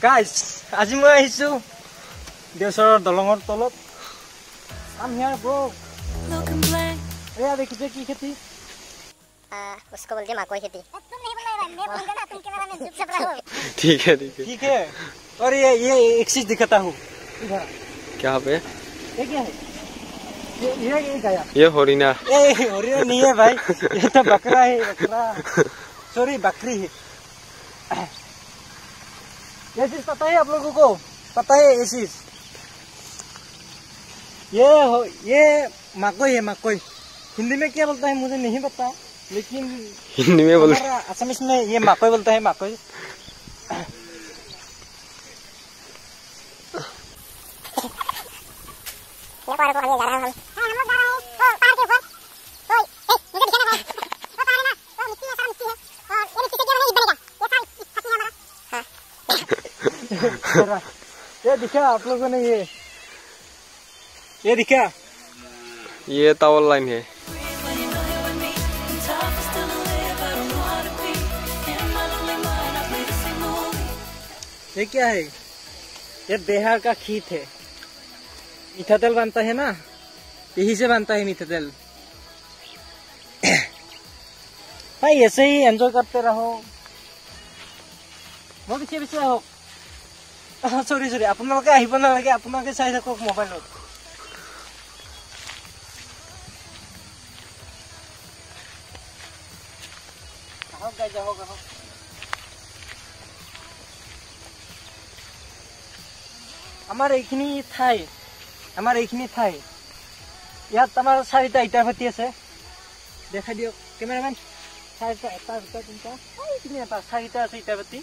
Guys আজি মই আহিছো দেওচৰৰ দলঙৰ তলত I'm here bro এয়া দেখিছে কি খেতি उसको बोल दे मकई खेती तुम नहीं बोल रहे मैं बोल देना तुम कैमरा में चुप चाप रहो ठीक है और ये एक चीज दिखाता हूँ इधर क्या पे ये क्या है ये क्या ये हरिना हरिना नहीं है भाई ये तो बकरा है बकरा सॉरी बकरी है ये चीज पता है आप लोगों को पता है ये चीज ये मकई है मकई हिंदी में क्या बोलता है मुझे नहीं पता लेकिन हिंदी में बोल असमिस में ये मकई बोलता है मकई ये दिखा आप लोगों ने ये दिखा ये टावर लाइन है ये क्या है ये बिहार का खेत है मीठा तेल बनता है ना यही से बनता है मीठा तेल भाई ऐसे ही एंजॉय करते रहो बहुत पीछे पीछे हो सॉरी सॉरी আপোনালোকে আহিব নালাগে আপোনালোকে চাই থাকক মোবাইলত আহক গাইজ আহক আহক আমাৰ এইখিনি ঠাই ইয়াত আমাৰ 4টা ইটাৰ ভাটি আছে দেখাই দিয়ক কেমেৰামেন 4টা এটা দুটা তিনটা এইখিনি এটা 4টা আছে ইটাৰ ভাটি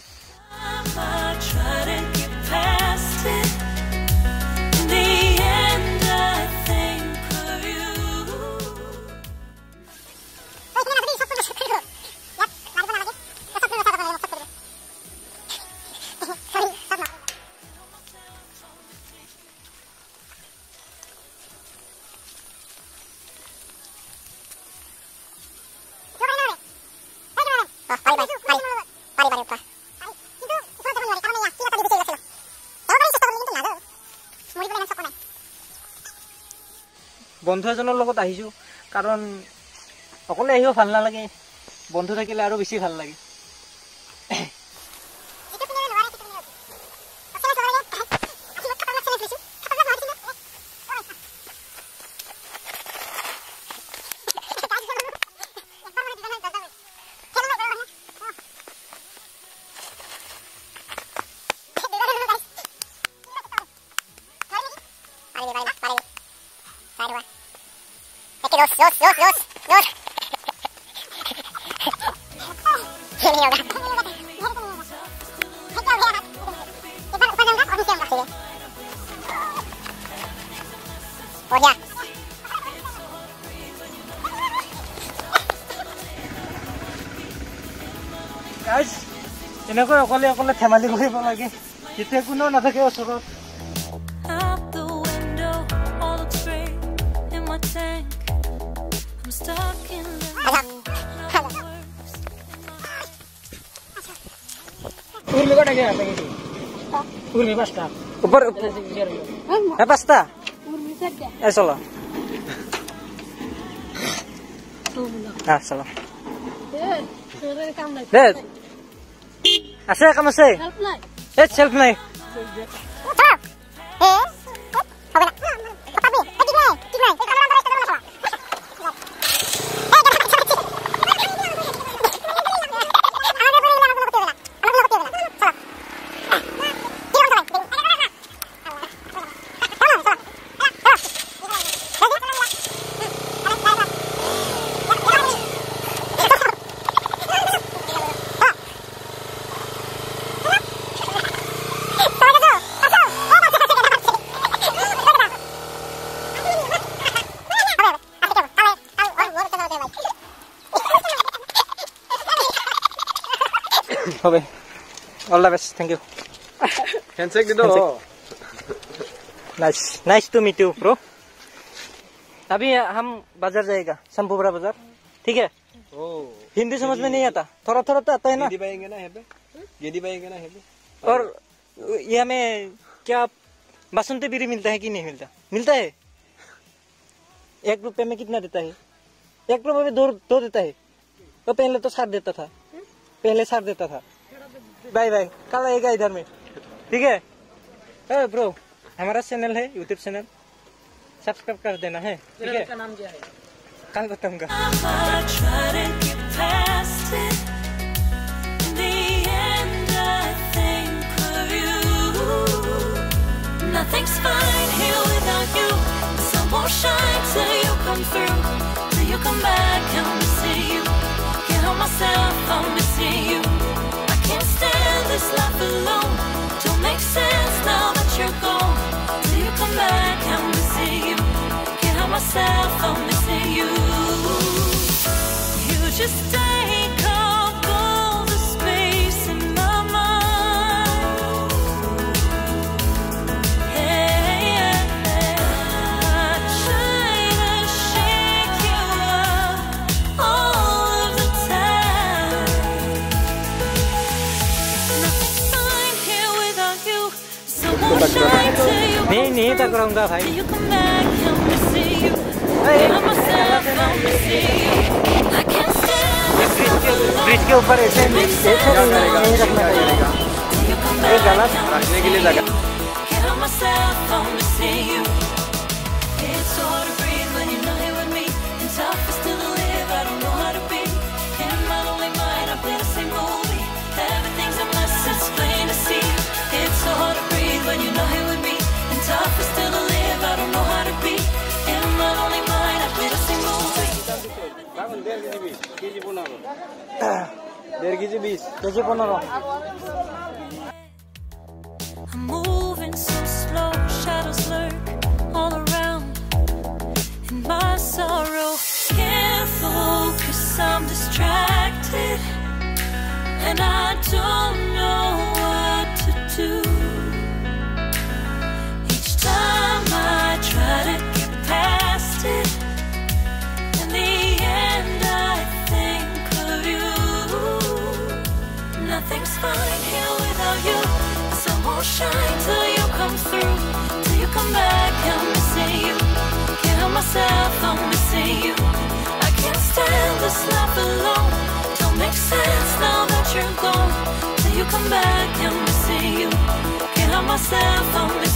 বন্ধু এজনৰ লগত আহিছো কাৰণ অকলে আহিও ভাল নালাগে বন্ধু থাকিলে আৰু বেছি ভাল লাগে Dos. গাইজ এনেকৈ অকলে অকলে ধেমালি কৰিব লাগে যেতিয়া কোনো নাথাকে ওচৰত ऊपर है पास्ता ए चलो हाँ चलो আছে কাম আছে সেলফ নাই Okay. All the best. Thank you. Handshake dito. Nice to meet you, bro. अभी हम बाजार जाएगा शंभूपुरा बाजार ठीक है हिंदी समझ में नहीं आता थोड़ा थोड़ा तो आता है ना गेदी पाएंगे ना और ये हमें क्या बासंती बीड़ी मिलता है कि नहीं मिलता? मिलता है। 1 रुपए में कितना देता है? 1 रुपए में दो देता है। तो पहले तो 7 देता था, पहले 7 देता था। बाय बाय, कल आएगा इधर में, ठीक है? ब्रो, हमारा चैनल है, यूट्यूब चैनल, सब्सक्राइब कर देना है, ठीक है? का नाम क्या है? कल बताऊंगा। Nothing's fine here without you. The sun won't shine till you come through. Till you come back, I'm missing you. Can't help myself, I'm missing you. I can't stand this life alone. Don't make sense now that you're gone. Till you come back, I'm missing you. Can't help myself, I'm missing you. You just take up all the space in my mind. नहीं टकराऊंगा भाई। Bridge के ऊपर ऐसे नहीं रखना चाहिए, ये गलत रखने के लिए जगह। When you're not here with me, and tough is still to live. I don't know how to be in my lonely mind. I play the same movie. 1.5 I'm moving so slow, shadows lurk all around. In my sorrow, can't focus, I'm distracted, and I don't know what to do. Time I try to get past it, in the end I think of you. Nothing's fine here without you. The sun won't shine till you come through. Till you come back, I'm missing you. Can't help myself, I'm missing you. I can't stand this life alone. Don't make sense now that you're gone. Till you come back, I'm missing you. Can't help myself, I'm missing you.